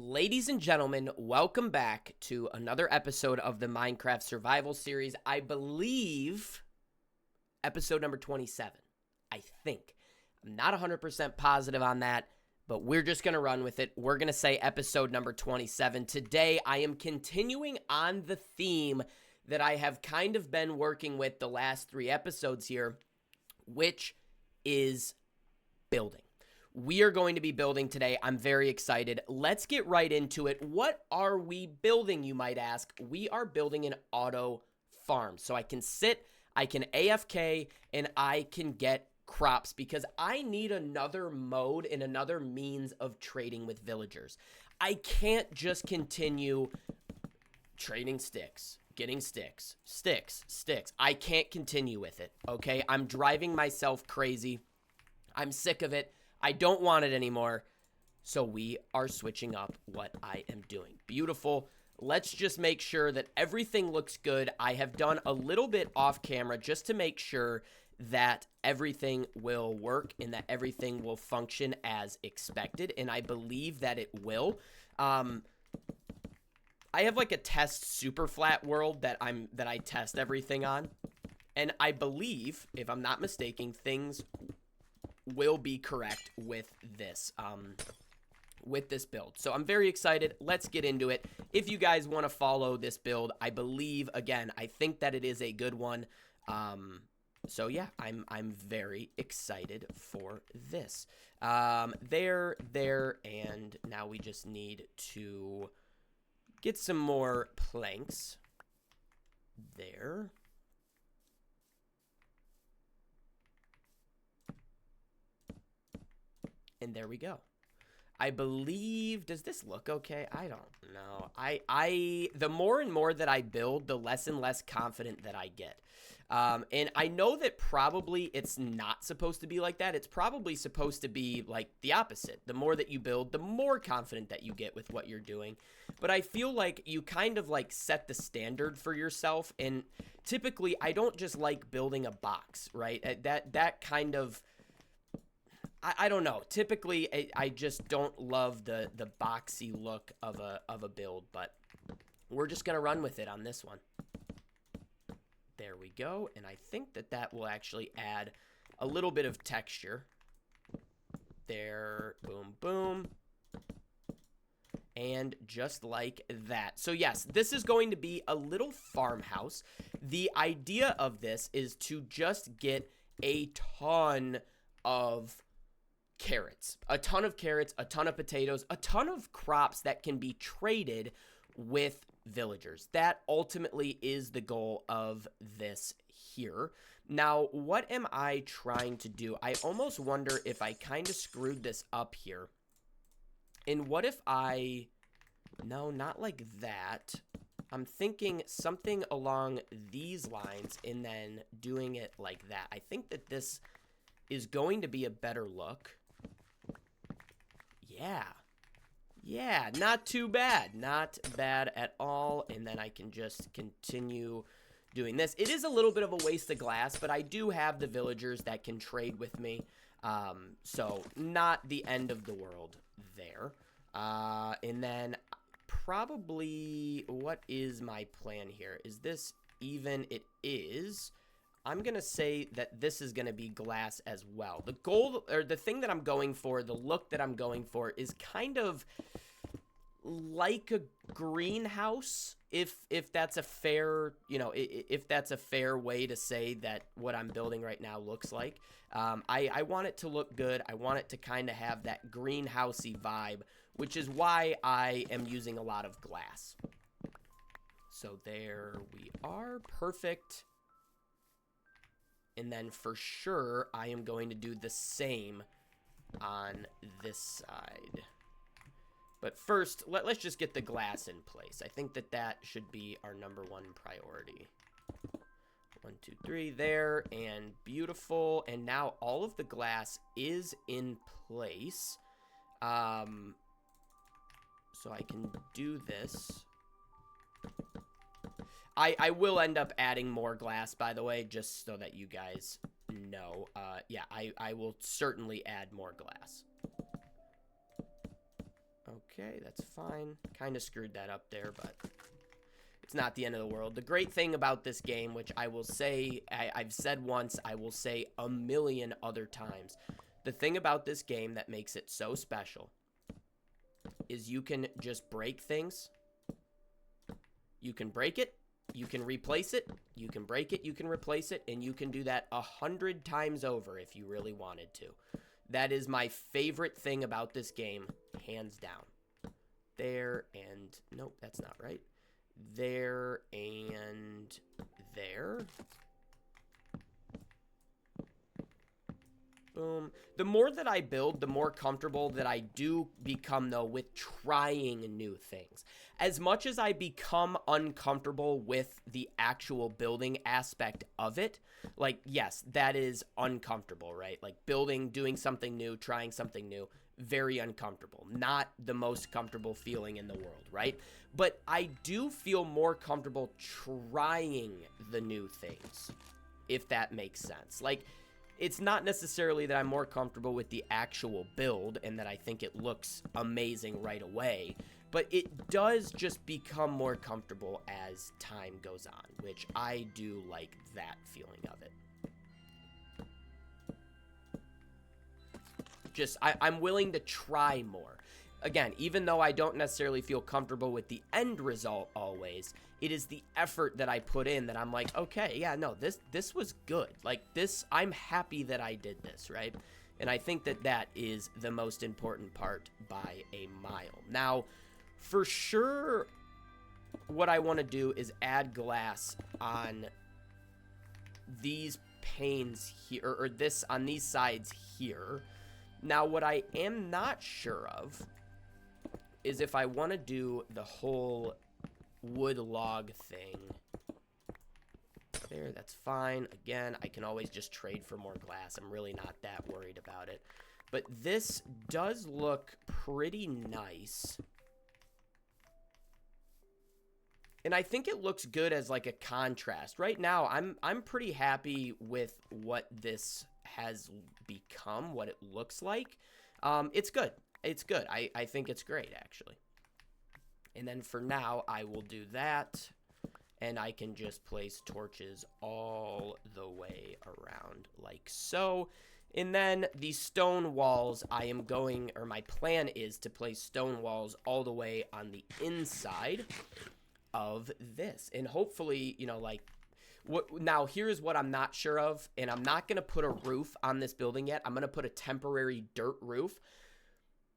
Ladies and gentlemen, welcome back to another episode of the Minecraft Survival Series. I believe episode number 27. I think. I'm not 100% positive on that, but we're just going to run with it. We're going to say episode number 27. Today, I am continuing on the theme that I have kind of been working with the last 3 episodes here, which is building. We are going to be building today. I'm very excited. Let's get right into it. What are we building, you might ask? We are building an auto farm. So I can sit, I can AFK, and I can get crops because I need another mode and another means of trading with villagers. I can't just continue trading sticks, getting sticks. I can't continue with it, okay? I'm driving myself crazy. I'm sick of it. I don't want it anymore, so we are switching up what I am doing. Beautiful. Let's just make sure that everything looks good. I have done a little bit off camera just to make sure that everything will work and that everything will function as expected, and I believe that it will. I have like a test super flat world that I test everything on, and I believe, if I'm not mistaken, things will be correct with this build. So I'm very excited. Let's get into it. If you guys want to follow this build, I believe, again, I think that it is a good one. So yeah, I'm very excited for this. There, and now we just need to get some more planks. There. And there we go. I believe, does this look okay? I don't know. The more and more that I build, the less and less confident that I get. And I know that probably it's not supposed to be like that. It's probably supposed to be like the opposite. The more that you build, the more confident that you get with what you're doing. But I feel like you kind of like set the standard for yourself. And typically, I don't just like building a box, right? That kind of... I don't know. Typically, I just don't love the boxy look of a build, but we're just going to run with it on this one. There we go, and I think that will actually add a little bit of texture. There, boom, boom. And just like that. So yes, this is going to be a little farmhouse. The idea of this is to just get a ton of carrots, a ton of potatoes, a ton of crops that can be traded with villagers. That ultimately is the goal of this here. Now, what am I trying to do? I almost wonder if I kind of screwed this up here. And what if no, not like that. I'm thinking something along these lines and then doing it like that. I think that this is going to be a better look. Yeah, not too bad. Not bad at all. And then I can just continue doing this. It is a little bit of a waste of glass, but I do have the villagers that can trade with me. So not the end of the world there. And then probably, what is my plan here? Is this even? It is. I'm going to say that this is going to be glass as well. The goal, or the thing that I'm going for, the look that I'm going for is kind of like a greenhouse, if that's a fair, if that's a fair way to say that what I'm building right now looks like. I want it to look good. I want it to kind of have that greenhousey vibe, which is why I am using a lot of glass. So there we are. Perfect. And then for sure, I am going to do the same on this side. But first, let's just get the glass in place. I think that should be our #1 priority. 1, 2, 3, there, and beautiful. And now all of the glass is in place. So I can do this. I will end up adding more glass, by the way, just so that you guys know. Yeah, I will certainly add more glass. Okay, that's fine. Kind of screwed that up there, but it's not the end of the world. The great thing about this game, which I will say, I've said once, I will say a million other times. The thing about this game that makes it so special is you can just break things. You can break it, you can replace it, you can break it, you can replace it, and you can do that 100 times over if you really wanted to. That is my favorite thing about this game, hands down. There and... Nope, that's not right. There and there. Boom. The more that I build, the more comfortable that I do become, though, with trying new things. As much as I become uncomfortable with the actual building aspect of it, like, yes, that is uncomfortable, right? Like, building, doing something new, trying something new, very uncomfortable. Not the most comfortable feeling in the world, right? But I do feel more comfortable trying the new things, if that makes sense. Like, it's not necessarily that I'm more comfortable with the actual build and that I think it looks amazing right away, but it does just become more comfortable as time goes on, which I do like that feeling of it. Just, I'm willing to try more. Again, even though I don't necessarily feel comfortable with the end result always, it is the effort that I put in that I'm like, okay, yeah, no, this was good. Like, this, I'm happy that I did this, right? And I think that that is the most important part by a mile. Now, for sure, what I want to do is add glass on these panes here, or this, on these sides here. Now, what I am not sure of is if I want to do the whole wood log thing. There, that's fine. Again, I can always just trade for more glass. I'm really not that worried about it. But this does look pretty nice. And I think it looks good as like a contrast. Right now, I'm pretty happy with what this has become, what it looks like. It's good. It's good. I think it's great, actually. And then for now, I will do that. And I can just place torches all the way around like so. And then the stone walls, I am going, or my plan is to place stone walls all the way on the inside of this. And hopefully, you know, like, now here's what I'm not sure of. And I'm not going to put a roof on this building yet. I'm going to put a temporary dirt roof,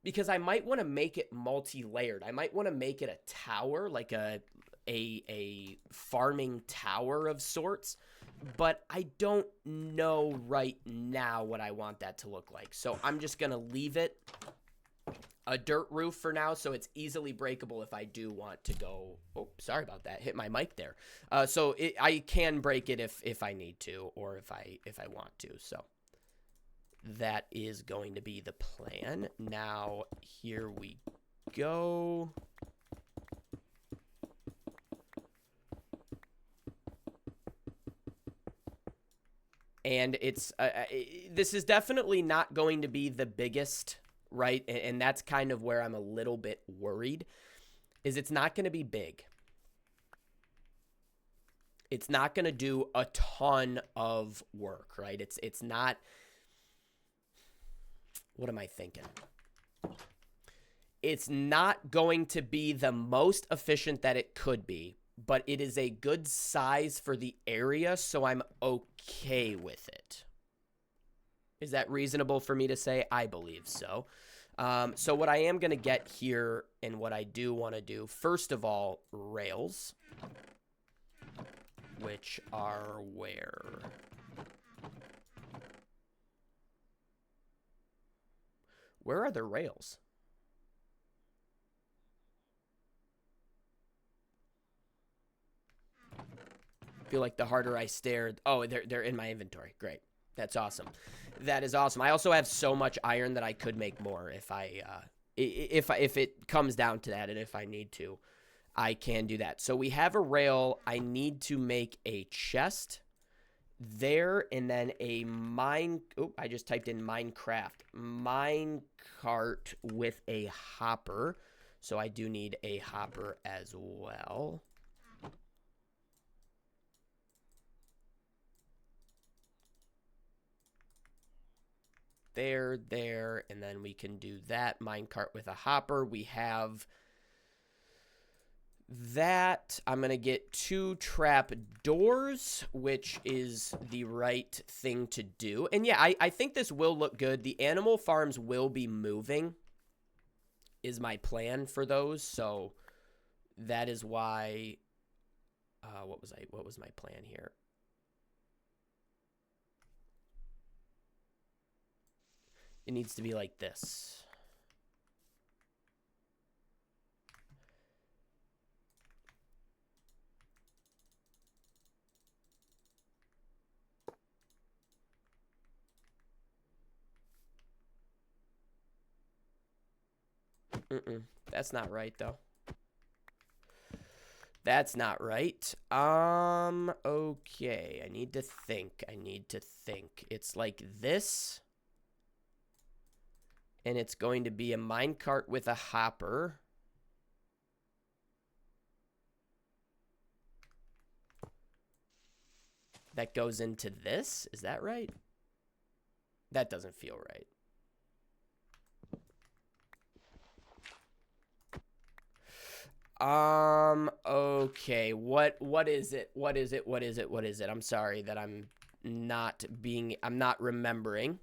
because I might want to make it multi-layered. I might want to make it a tower, like a farming tower of sorts, but I don't know right now what I want that to look like. So I'm just going to leave it a dirt roof for now, so it's easily breakable if I do want to go. Oh, sorry about that. Hit my mic there. So I can break it if I need to, or if I want to. So that is going to be the plan. Now, here we go. And it's this is definitely not going to be the biggest, right? And that's kind of where I'm a little bit worried, is it's not going to be big. It's not going to do a ton of work, right? It's not... What am I thinking? It's not going to be the most efficient that it could be, but it is a good size for the area, so I'm okay with it. Is that reasonable for me to say? I believe so. So what I am going to get here, and what I do want to do, first of all, rails, which are where? Where are the rails? I feel like the harder I stare... Oh, they're in my inventory. Great. That's awesome. That is awesome. I also have so much iron that I could make more if it comes down to that, and if I need to, I can do that. So we have a rail. I need to make a chest there, and then a mine... Oh, I just typed in Minecraft. Mine cart with a hopper. So I do need a hopper as well. There, and then we can do that minecart with a hopper. We have that. I'm going to get 2 trap doors, which is the right thing to do. And yeah, I think this will look good. The animal farms will be moving, is my plan for those. So that is why, what was my plan here? It needs to be like this. That's not right, though. That's not right. Okay. I need to think. It's like this. And it's going to be a minecart with a hopper. That goes into this. Is that right? That doesn't feel right. Okay. What is it? What is it? I'm sorry that I'm not remembering.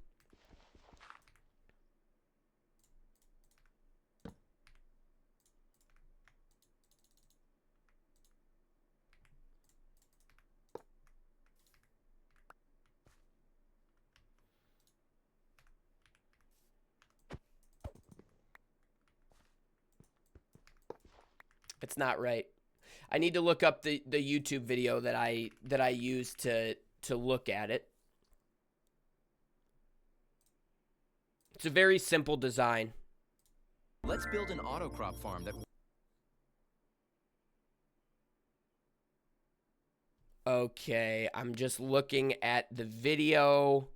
It's not right. I need to look up the YouTube video that I used to look at it. It's a very simple design. Let's build an autocrop farm that... Okay, I'm just looking at the video.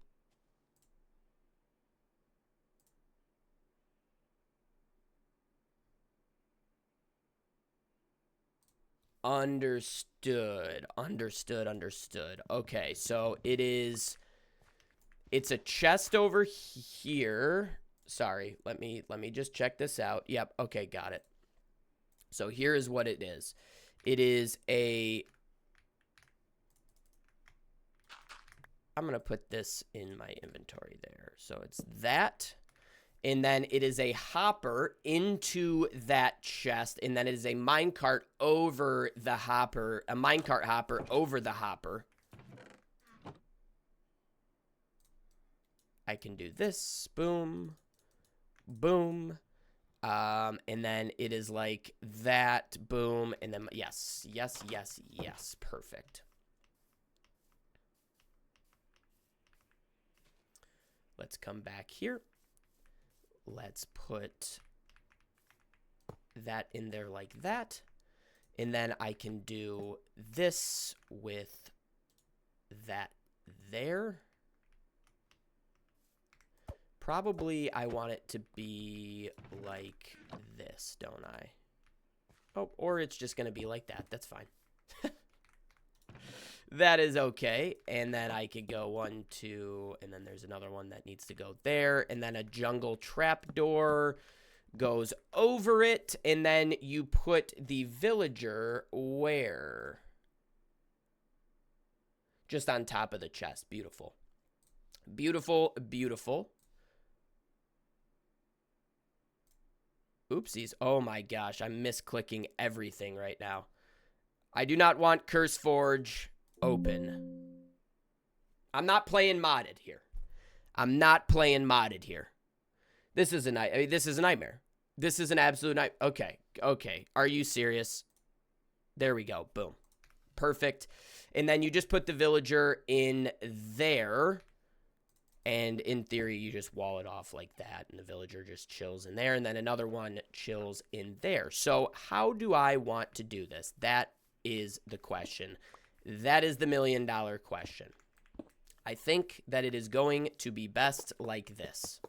Understood. Okay, so it's a chest over here. Sorry, let me just check this out. Yep, okay, got it. So here is what it is. It is a... I'm going to put this in my inventory there. So it's that. And then it is a hopper into that chest. And then it is a minecart over the hopper. A minecart hopper over the hopper. I can do this. Boom. Boom. And then it is like that. Boom. And then, yes. Perfect. Let's come back here. Let's put that in there like that. And then I can do this with that there. Probably I want it to be like this, don't I? Oh, or it's just going to be like that. That's fine. That is okay. And then I could go 1, 2, and then there's another one that needs to go there. And then a jungle trapdoor goes over it. And then you put the villager where? Just on top of the chest. Beautiful. Beautiful. Oopsies. Oh my gosh. I'm misclicking everything right now. I do not want Curse Forge open. I'm not playing modded here. This is a nightmare. This is an absolute nightmare. Okay. Are you serious? There we go. Boom. Perfect. And then you just put the villager in there. And in theory, you just wall it off like that. And the villager just chills in there. And then another one chills in there. So how do I want to do this? That is the question. That is the $1 million question. I think that it is going to be best like this.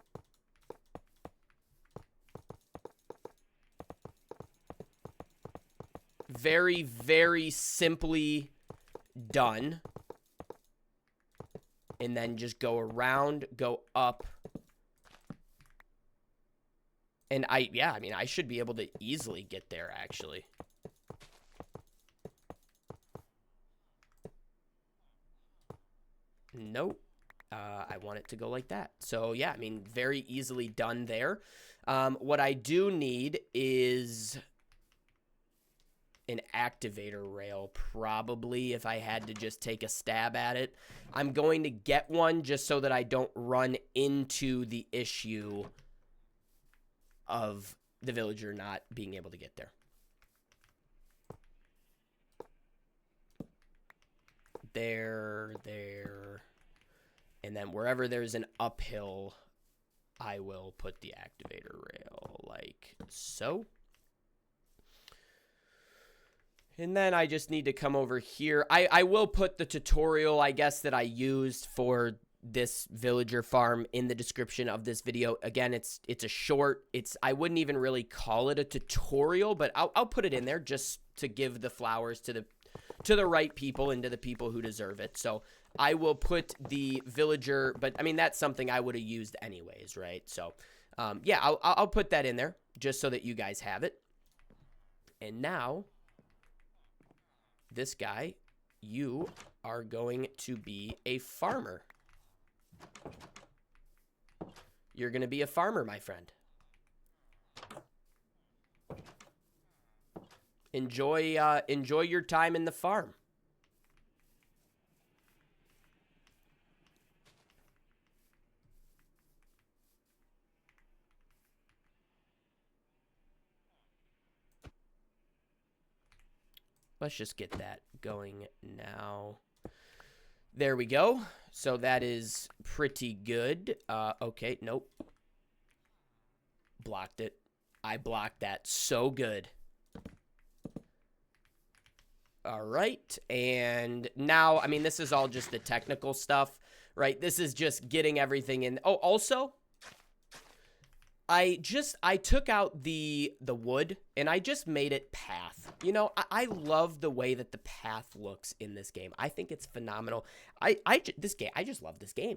Very, very simply done. And then just go around, go up. And I mean, I should be able to easily get there, actually. Nope. I want it to go like that. So, yeah, I mean, very easily done there. What I do need is an activator rail, probably, if I had to just take a stab at it. I'm going to get one just so that I don't run into the issue of the villager not being able to get there. There. And then wherever there's an uphill, I will put the activator rail like so. And then I just need to come over here. I will put the tutorial, I guess, that I used for this villager farm in the description of this video. Again, it's a short. I wouldn't even really call it a tutorial, but I'll put it in there just to give the flowers to the right people and to the people who deserve it. So I will put the villager, but I mean, that's something I would have used anyways, right? So yeah, I'll put that in there just so that you guys have it. And now, this guy, you are going to be a farmer. You're going to be a farmer, my friend. Enjoy your time in the farm. Let's just get that going now. There we go. So that is pretty good. Okay, nope. Blocked it. I blocked that so good. All right, and now, I mean, this is all just the technical stuff, right? This is just getting everything in. Oh, also, I took out the wood, and I just made it path. You know, I love the way that the path looks in this game. I think it's phenomenal. I just love this game.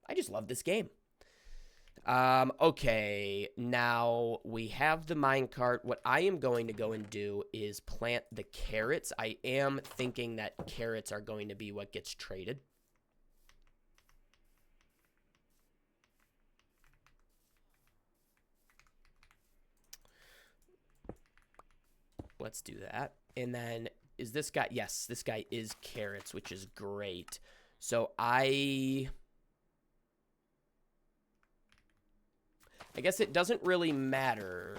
I just love this game. Okay, now we have the minecart. What I am going to go and do is plant the carrots. I am thinking that carrots are going to be what gets traded. Let's do that. And then, is this guy? Yes, this guy is carrots, which is great. So I guess it doesn't really matter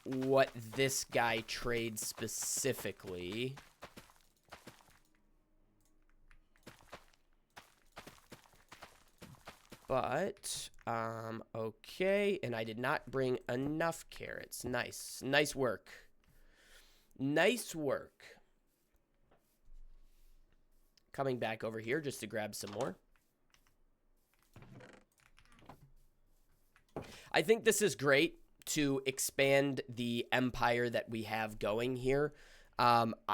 what this guy trades specifically. But, okay, and I did not bring enough carrots. Nice. Nice work. Nice work. Coming back over here just to grab some more. I think this is great to expand the empire that we have going here.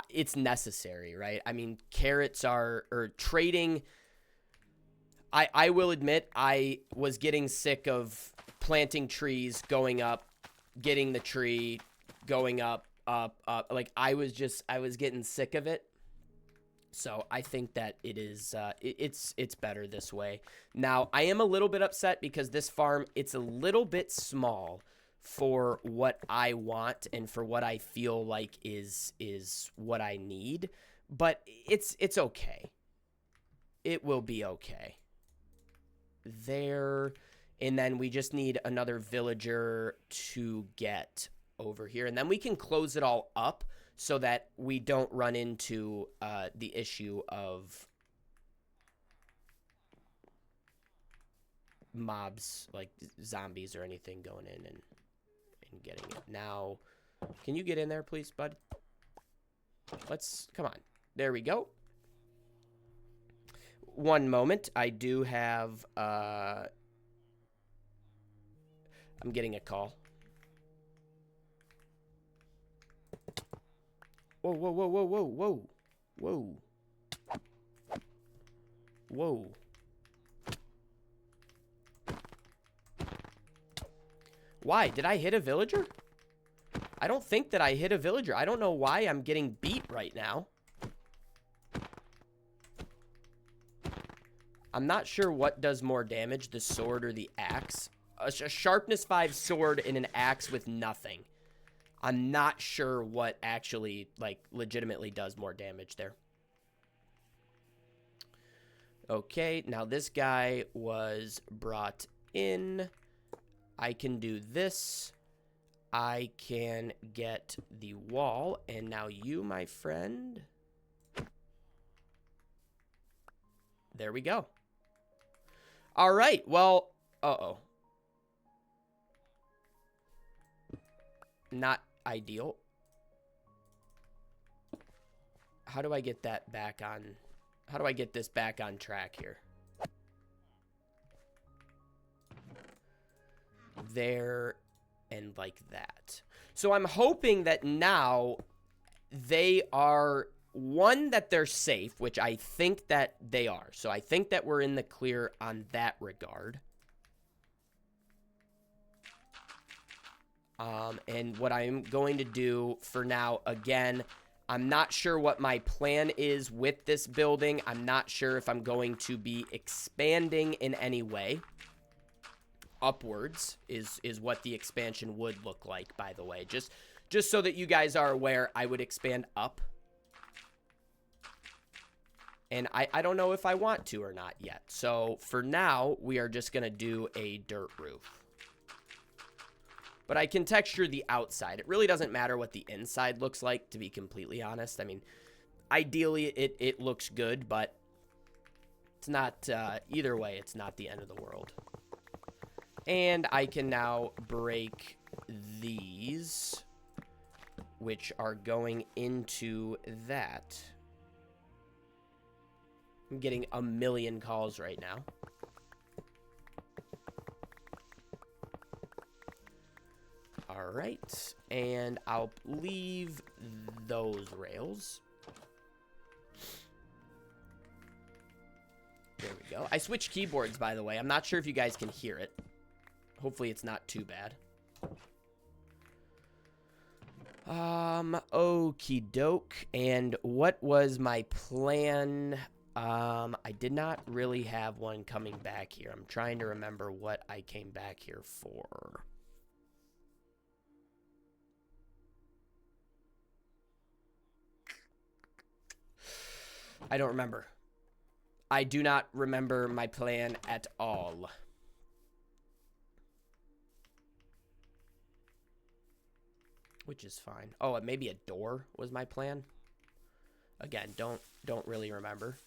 It's necessary, right? I mean, carrots or trading. I will admit, I was getting sick of planting trees, going up, getting the tree, going up. Like, I was getting sick of it. So I think that it is, it's better this way. Now, I am a little bit upset because this farm, it's a little bit small for what I want and for what I feel like is what I need. But it's okay. It will be okay. There. And then we just need another villager to get over here. And then we can close it all up so that we don't run into the issue of mobs, like zombies or anything, going in and getting it. Now, can you get in there, please, bud? Come on. There we go. One moment. I do have, I'm getting a call. Whoa, whoa, whoa, whoa, whoa, whoa. Whoa. Whoa. Why? Did I hit a villager? I don't think that I hit a villager. I don't know why I'm getting beat right now. I'm not sure what does more damage, the sword or the axe. A sharpness 5 sword and an axe with nothing. I'm not sure what actually, like, legitimately does more damage there. Okay, now this guy was brought in. I can do this. I can get the wall. And now you, my friend. There we go. All right, well, uh-oh. Not ideal. How do I get that back on? How do I get this back on track here? There and like that. So I'm hoping that now they are, one, that they're safe, which I think that they are. So I think that we're in the clear on that regard. And what I'm going to do for now, again, I'm not sure what my plan is with this building. I'm not sure if I'm going to be expanding in any way. Upwards is what the expansion would look like, by the way. Just so that you guys are aware, I would expand up. And I don't know if I want to or not yet. So for now, we are just going to do a dirt roof. But I can texture the outside. It really doesn't matter what the inside looks like, to be completely honest. I mean, ideally, it looks good, but it's not, either way, it's not the end of the world. And I can now break these, which are going into that. I'm getting a million calls right now. All right, and I'll leave those rails. There we go. I switched keyboards, by the way. I'm not sure if you guys can hear it. Hopefully it's not too bad. Okie doke. And what was my plan? I did not really have one coming back here. I'm trying to remember what I came back here for. I don't remember. I do not remember my plan at all. Which is fine. Oh, and maybe a door was my plan. Again, don't really remember.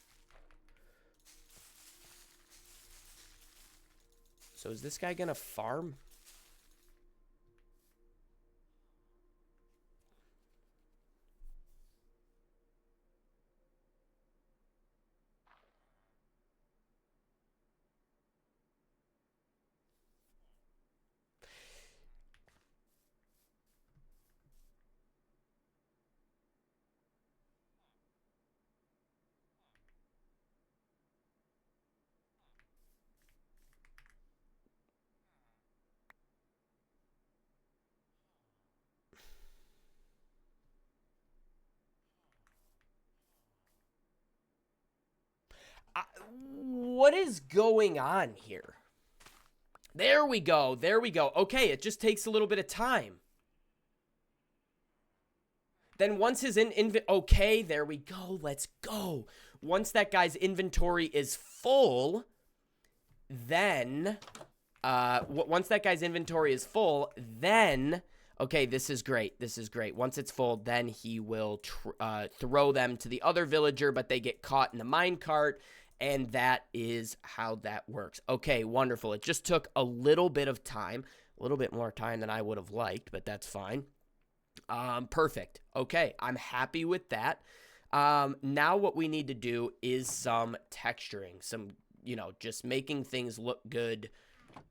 So is this guy gonna farm? What is going on here? There we go. There we go. Okay, it just takes a little bit of time. Then once his okay, there we go. Let's go. Once that guy's inventory is full, then once that guy's inventory is full, then okay, this is great. This is great. Once it's full, then he will throw them to the other villager, but they get caught in the minecart. And that is how that works. Okay, wonderful. It just took a little bit of time, a little bit more time than I would have liked, but that's fine. Perfect. Okay, I'm happy with that. Now what we need to do is some texturing, some, just making things look good.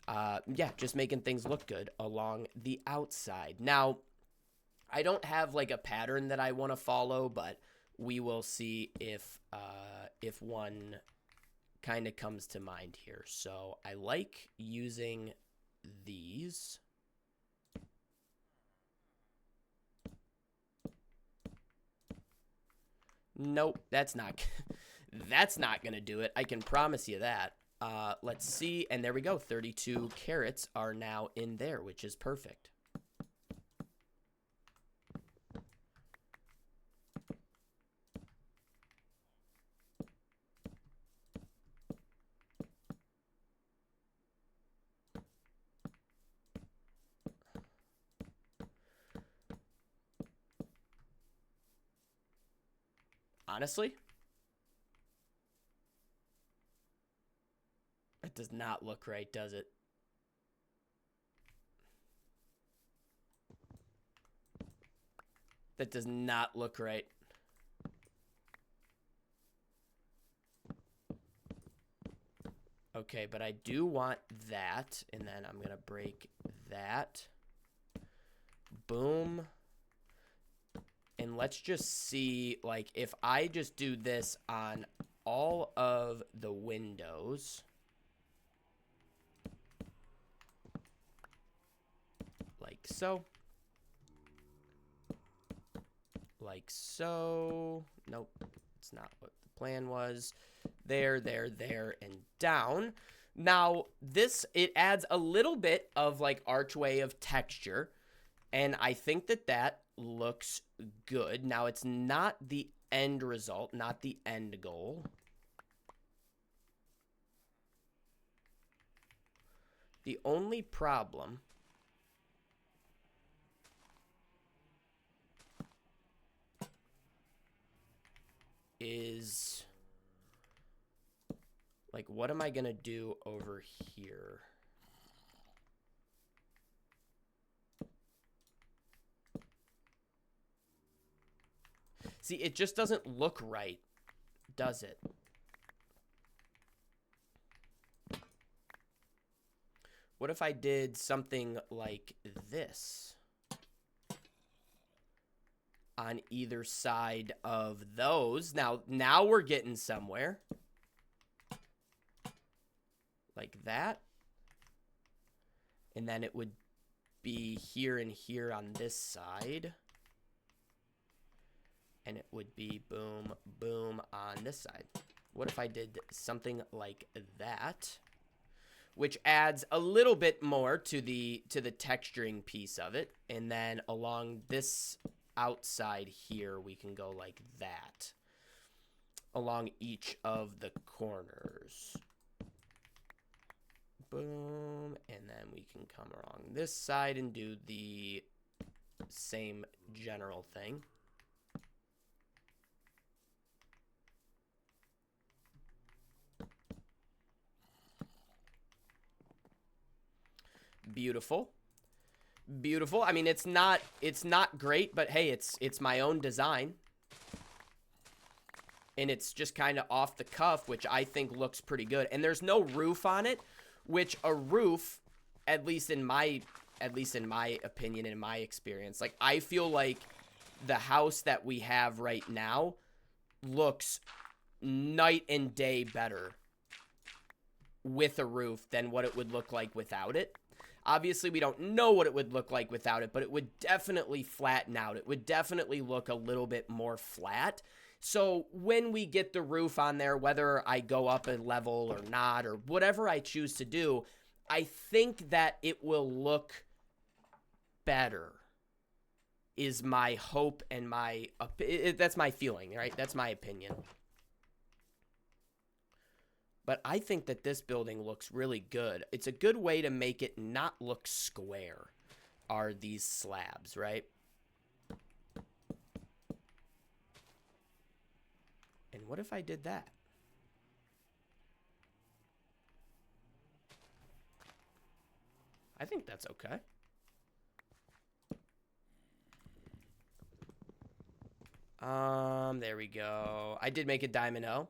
Yeah, just making things look good along the outside. Now, I don't have like a pattern that I want to follow, but we will see if one kind of comes to mind here. So I like using these. Nope, that's not that's not gonna do it. I can promise you that. Let's see, and there we go. 32 carrots are now in there, which is perfect. Honestly, it does not look right, does it? That does not look right. Okay, but I do want that, and then I'm gonna break that. Boom. And let's just see, like, if I just do this on all of the windows, like so. Like so. Nope, it's not what the plan was. There, and down. Now, this, it adds a little bit of, like, archway of texture, and I think that that looks good. Now, it's not the end result, not the end goal. The only problem is, like, what am I going to do over here? See, it just doesn't look right, does it? What if I did something like this on either side of those? Now we're getting somewhere. Like that. And then it would be here and here on this side. And it would be boom, boom on this side. What if I did something like that? Which adds a little bit more to the texturing piece of it. And then along this outside here, we can go like that. Along each of the corners. Boom. And then we can come along this side and do the same general thing. Beautiful. Beautiful. I mean, it's not great, but hey, it's my own design. And it's just kind of off the cuff, which I think looks pretty good. And there's no roof on it, which a roof, at least in my opinion, in my experience, like, I feel like the house that we have right now looks night and day better with a roof than what it would look like without it. Obviously, we don't know what it would look like without it, but it would definitely flatten out. It would definitely look a little bit more flat. So when we get the roof on there, whether I go up a level or not, or whatever I choose to do, I think that it will look better, is my hope and my, that's my feeling, right? That's my opinion. But I think that this building looks really good. It's a good way to make it not look square, are these slabs, right? And what if I did that? I think that's okay. There we go. I did make a diamond O.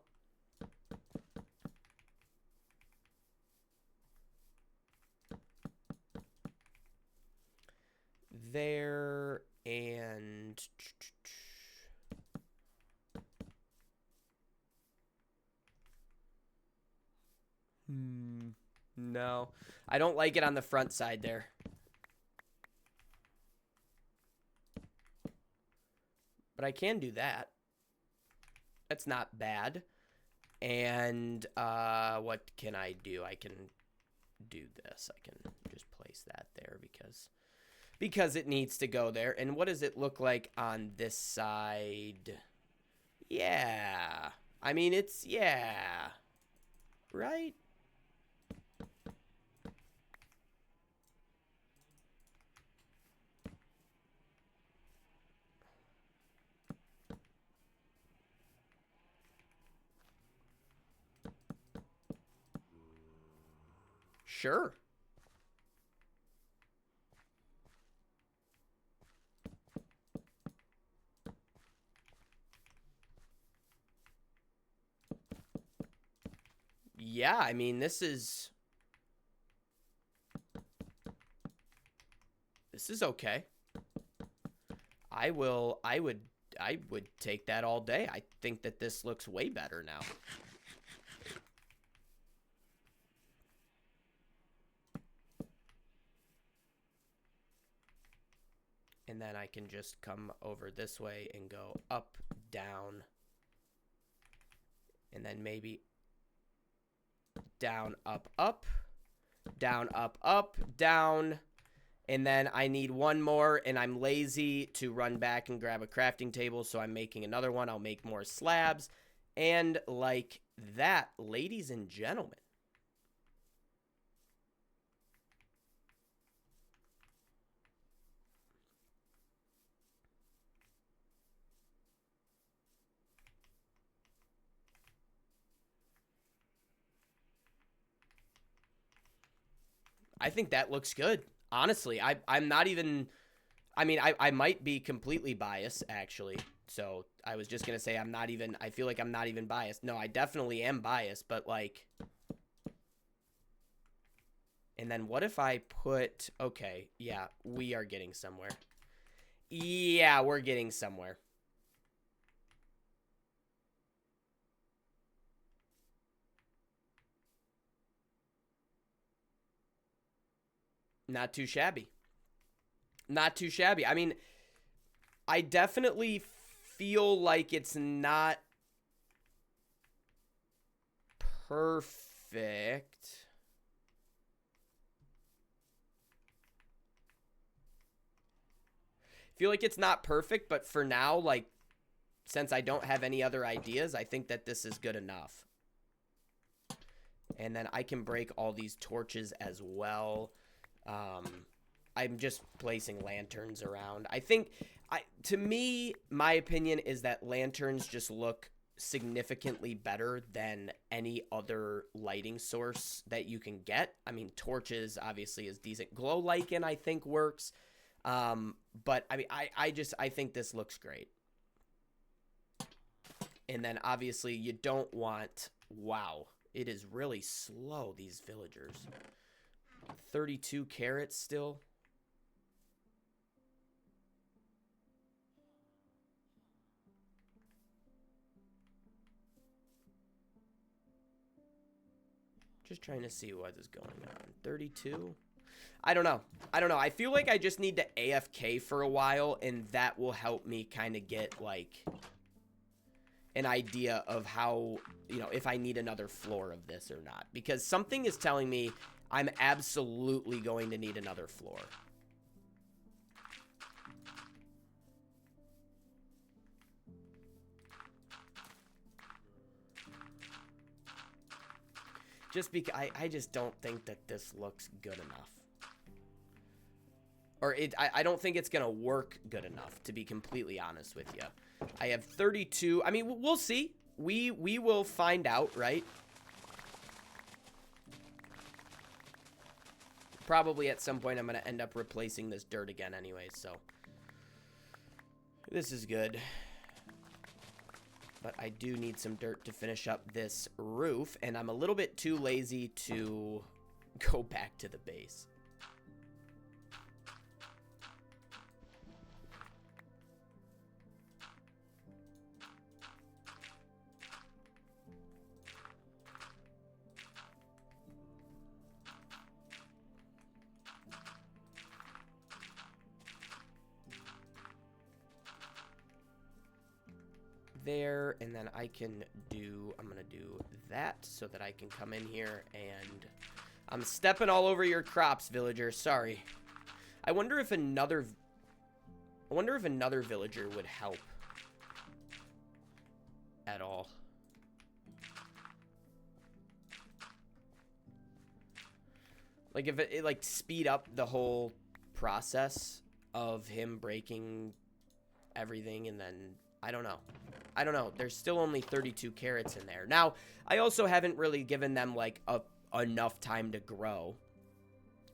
There, And no, I don't like it on the front side there. But I can do that. That's not bad. And what can I do? I can do this. I can just place that there because it needs to go there. And what does it look like on this side? Yeah. I mean, it's, yeah. Right? Sure. Yeah, I mean, this is okay. I would take that all day. I think that this looks way better now. And then I can just come over this way and go up, down, and then maybe down, up, up, down, up, up, down. And then I need one more, and I'm lazy to run back and grab a crafting table, so I'm making another one. I'll make more slabs. And like that, ladies and gentlemen. I think that looks good. Honestly, I'm not even... I mean, I might be completely biased, actually. So I was just going to say I'm not even... I feel like I'm not even biased. No, I definitely am biased, but like... And then what if I put... Okay, yeah, we are getting somewhere. Yeah, we're getting somewhere. Not too shabby. Not too shabby. I mean, I definitely feel like it's not perfect. Feel like it's not perfect, but for now, like, since I don't have any other ideas, I think that this is good enough. And then I can break all these torches as well. I'm just placing lanterns around. I think, to me, my opinion is that lanterns just look significantly better than any other lighting source that you can get. I mean, torches obviously is decent. Glow lichen, I think, works. But I mean, I think this looks great. And then obviously you don't want, wow, it is really slow, these villagers. 32 carrots still. Just trying to see what is going on. 32? I don't know. I feel like I just need to AFK for a while, and that will help me kind of get, like, an idea of how, you know, if I need another floor of this or not. Because something is telling me I'm absolutely going to need another floor. Just because I just don't think that this looks good enough. Or I don't think it's going to work good enough, to be completely honest with you. I have 32. I mean, we'll see. We will find out, right? Probably at some point I'm going to end up replacing this dirt again anyway, so. This is good. But I do need some dirt to finish up this roof, and I'm a little bit too lazy to go back to the base. there, and then I'm gonna do that so that I can come in here, and I'm stepping all over your crops, villager. Sorry. I wonder if another villager would help at all. Like, if it like speed up the whole process of him breaking everything, and then I don't know. There's still only 32 carrots in there. Now, I also haven't really given them like enough time to grow.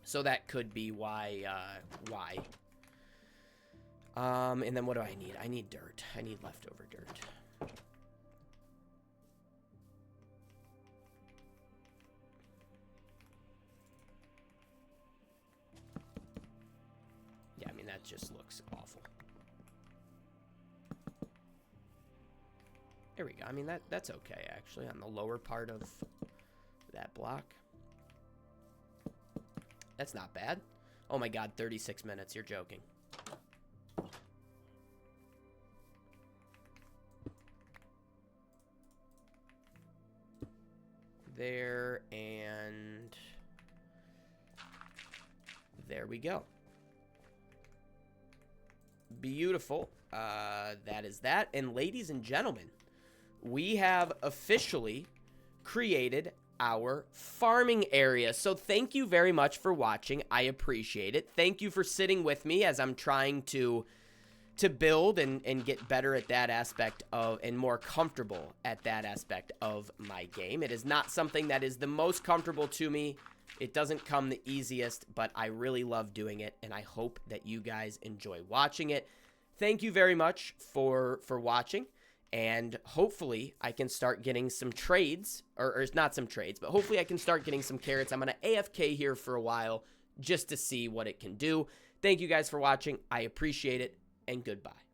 So that could be why. And then what do I need? I need dirt. I need leftover dirt. Yeah, I mean, that just looks awful. There we go. I mean, that's okay, actually, on the lower part of that block. That's not bad. Oh my god, 36 minutes. You're joking. There, and there we go. Beautiful. That is that. And ladies and gentlemen, we have officially created our farming area. So thank you very much for watching. I appreciate it. Thank you for sitting with me as I'm trying to build and get better at that aspect of, and more comfortable at that aspect of my game. It is not something that is the most comfortable to me. It doesn't come the easiest, but I really love doing it, and I hope that you guys enjoy watching it. Thank you very much for watching, and hopefully I can start getting some trades, or not some trades, but hopefully I can start getting some carrots. I'm going to AFK here for a while just to see what it can do. Thank you guys for watching. I appreciate it, and goodbye.